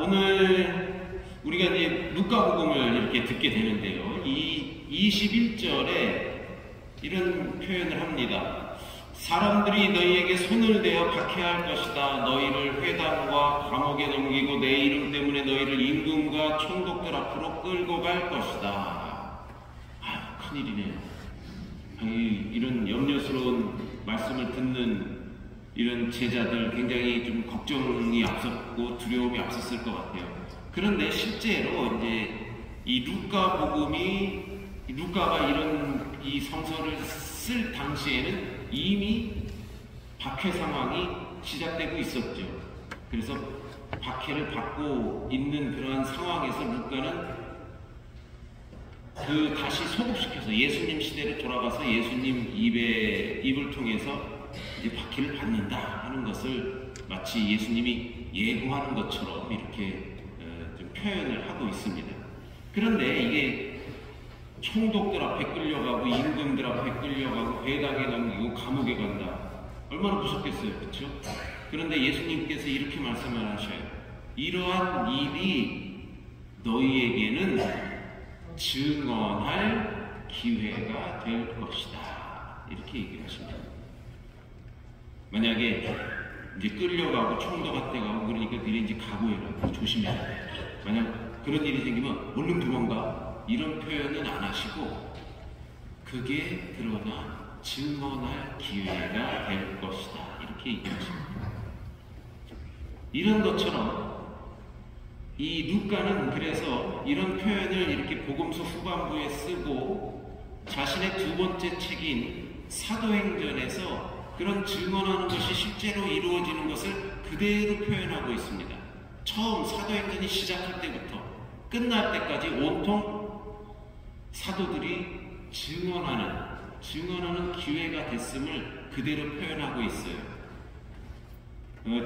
오늘 우리가 이제 루카복음을 이렇게 듣게 되는데요. 이 21절에 이런 표현을 합니다. 사람들이 너희에게 손을 대어 박해할 것이다. 너희를 회당과 감옥에 넘기고 내 이름 때문에 너희를 임금과 총독들 앞으로 끌고 갈 것이다. 큰일이네요. 이런 염려스러운 말씀을 듣는 이런 제자들 굉장히 좀 걱정이 앞섰고 두려움이 앞섰을 것 같아요. 그런데 실제로 이제 이 루카가 이런 이 성서를 쓸 당시에는 이미 박해 상황이 시작되고 있었죠. 그래서 박해를 받고 있는 그러한 상황에서 루카는 다시 소급시켜서 예수님 시대로 돌아가서 예수님 입을 통해서 이제 박해를 받는다 하는 것을 마치 예수님이 예고하는 것처럼 이렇게 좀 표현을 하고 있습니다. 그런데 이게 총독들 앞에 끌려가고 임금들 앞에 끌려가고 회당에 넘기고 감옥에 간다. 얼마나 무섭겠어요, 그렇죠? 그런데 예수님께서 이렇게 말씀을 하셔요. 이러한 일이 너희에게는 증언할 기회가 될 것이다. 이렇게 얘기를 하십니다. 만약에 이제 끌려가고 총독한테 가고 그러니까 너희 이제 각오해라. 조심해라. 만약 그런 일이 생기면 얼른 도망가. 이런 표현은 안 하시고 그게 그러나 증언할 기회가 될 것이다. 이렇게 얘기하십니다. 이런 것처럼 이 루카는 그래서 이런 표현을 이렇게 복음서 후반부에 쓰고 자신의 두 번째 책인 사도행전에서 그런 증언하는 것이 실제로 이루어지는 것을 그대로 표현하고 있습니다. 처음 사도행전이 시작할 때부터 끝날 때까지 온통 사도들이 증언하는 기회가 됐음을 그대로 표현하고 있어요.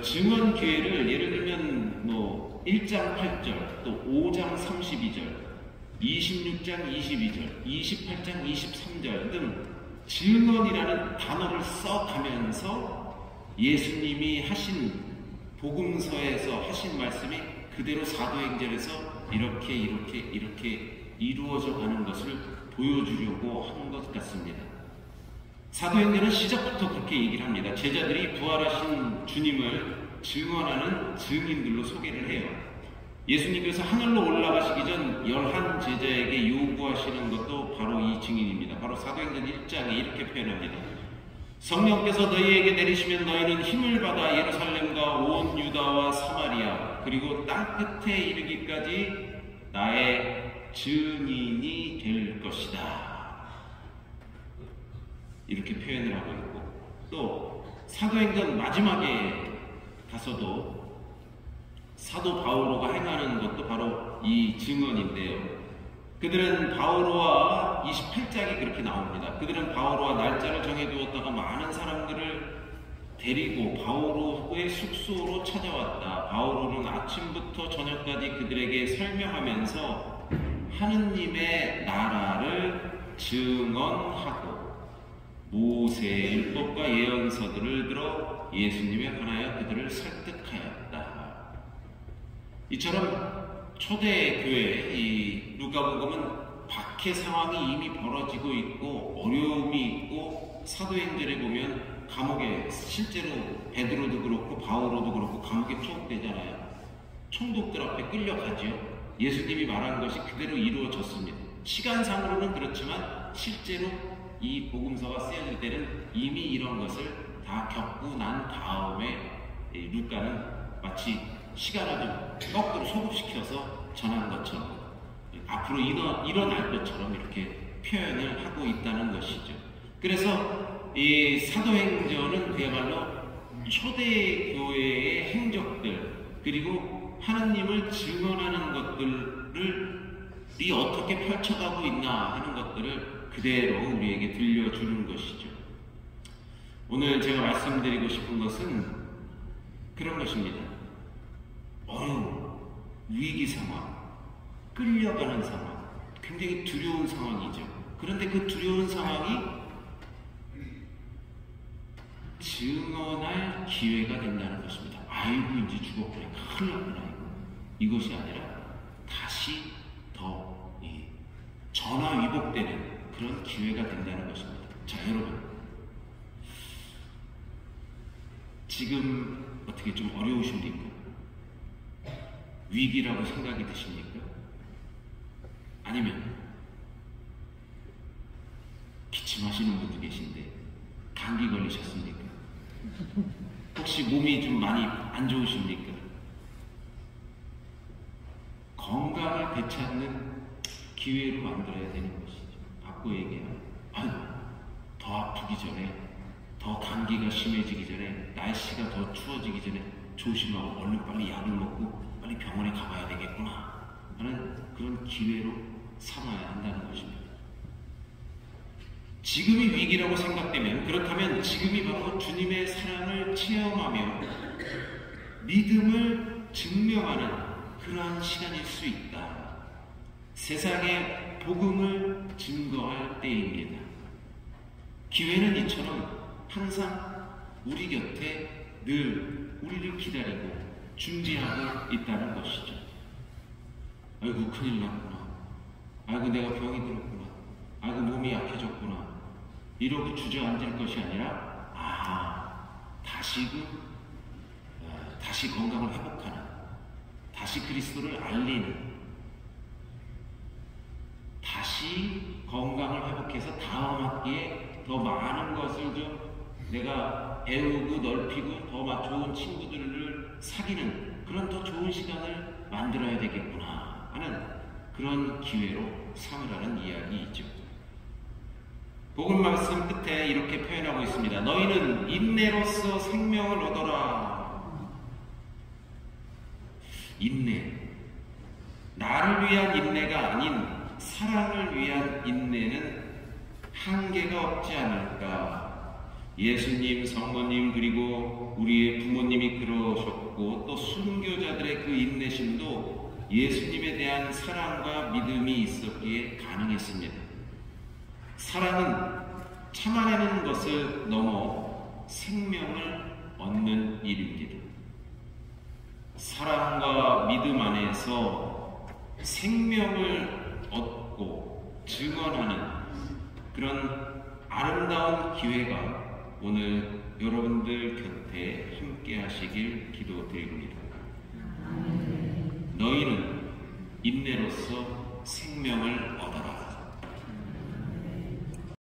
증언 기회를 예를 들면 1장 8절, 또 5장 32절, 26장 22절, 28장 23절 등 증언이라는 단어를 써가면서 예수님이 하신 복음서에서 하신 말씀이 그대로 사도행전에서 이렇게 이루어져 가는 것을 보여주려고 한 것 같습니다. 사도행전은 시작부터 그렇게 얘기를 합니다. 제자들이 부활하신 주님을 증언하는 증인들로 소개를 해요. 예수님께서 하늘로 올라가시기 전 11제자에게 요구하시는 것도 바로 이 증인입니다. 바로 사도행전 1장에 이렇게 표현합니다. 성령께서 너희에게 내리시면 너희는 힘을 받아 예루살렘과 온 유다와 사마리아 그리고 땅끝에 이르기까지 나의 증인이 될 것이다. 이렇게 표현을 하고 있고 또 사도행전 마지막에 가서도 사도 바오로가 행하는 것도 바로 이 증언인데요. 그들은 바오로와 28장이 그렇게 나옵니다. 그들은 바오로와 날짜를 정해두었다가 많은 사람들을 데리고 바오로의 숙소로 찾아왔다. 바오로는 아침부터 저녁까지 그들에게 설명하면서 하느님의 나라를 증언하고 모세의 율법과 예언서들을 들어 예수님에 관하여 그들을 설득하였다. 이처럼 초대교회 이 누가복음은 박해 상황이 이미 벌어지고 있고 어려움이 있고 사도행전에 보면 감옥에 실제로 베드로도 그렇고 바오로도 그렇고 감옥에 투옥되잖아요. 총독들 앞에 끌려가죠. 예수님이 말한 것이 그대로 이루어졌습니다. 시간상으로는 그렇지만 실제로 이 복음서가 쓰여질 때는 이미 이런 것을 다 겪고 난 다음에 루카는 마치 시간을 좀 거꾸로 소급시켜서 전한 것처럼 앞으로 일어날 것처럼 이렇게 표현을 하고 있다는 것이죠. 그래서 이 사도행전은 그야말로 초대교회의 행적들 그리고 하느님을 증언하는 것들이 어떻게 펼쳐가고 있나 하는 것들을 그대로 우리에게 들려주는 것이죠. 오늘 제가 말씀드리고 싶은 것은 그런 것입니다. 어려움, 위기 상황, 끌려가는 상황, 굉장히 두려운 상황이죠. 그런데 그 두려운 상황이 증언할 기회가 된다는 것입니다. 아이고 이제 죽었구나, 큰일 났구나. 이것이 아니라 다시 더 전화위복되는 그런 기회가 된다는 것입니다. 자, 여러분, 지금 어떻게 좀 어려우십니까? 위기라고 생각이 드십니까? 아니면 기침하시는 분도 계신데 감기 걸리셨습니까? 혹시 몸이 좀 많이 안 좋으십니까? 건강을 되찾는 기회로 만들어야 되는 것이죠. 바꿔 얘기하면 더 아프기 전에, 더 감기가 심해지기 전에, 날씨가 더 추워지기 전에 조심하고 얼른 빨리 약을 먹고 빨리 병원에 가봐야 되겠구나 하는 그런 기회로 삼아야 한다는 것입니다. 지금이 위기라고 생각되면, 그렇다면 지금이 바로 주님의 사랑을 체험하며 믿음을 증명하는 그러한 시간일 수 있다. 세상에 복음을 증거할 때입니다. 기회는 이처럼 항상 우리 곁에 늘 우리를 기다리고 준비하고 있다는 것이죠. 아이고 큰일 났구나. 아이고 내가 병이 들었구나. 아이고 몸이 약해졌구나. 이러고 주저앉을 것이 아니라 다시 건강을 회복하는, 다시 그리스도를 알리는, 다시 건강을 회복해서 다음 학기에 더 많은 것을 좀 내가 배우고 넓히고 더 좋은 친구들을 사귀는 그런 더 좋은 시간을 만들어야 되겠구나 하는 그런 기회로 삼으라는 이야기이죠. 복음 말씀 끝에 이렇게 표현하고 있습니다. 너희는 인내로서 생명을 얻어라. 인내, 나를 위한 인내가 아닌 사랑을 위한 인내는 한계가 없지 않을까. 예수님, 성모님, 그리고 우리의 부모님이 그러셨고 또 순교자들의 그 인내심도 예수님에 대한 사랑과 믿음이 있었기에 가능했습니다. 사랑은 참아내는 것을 넘어 생명을 얻는 일입니다. 사랑과 믿음 안에서 생명을 얻고 증언하는 그런 아름다운 기회가 오늘 여러분들 곁에 함께 하시길 기도드립니다. 너희는 인내로서 생명을 얻어라.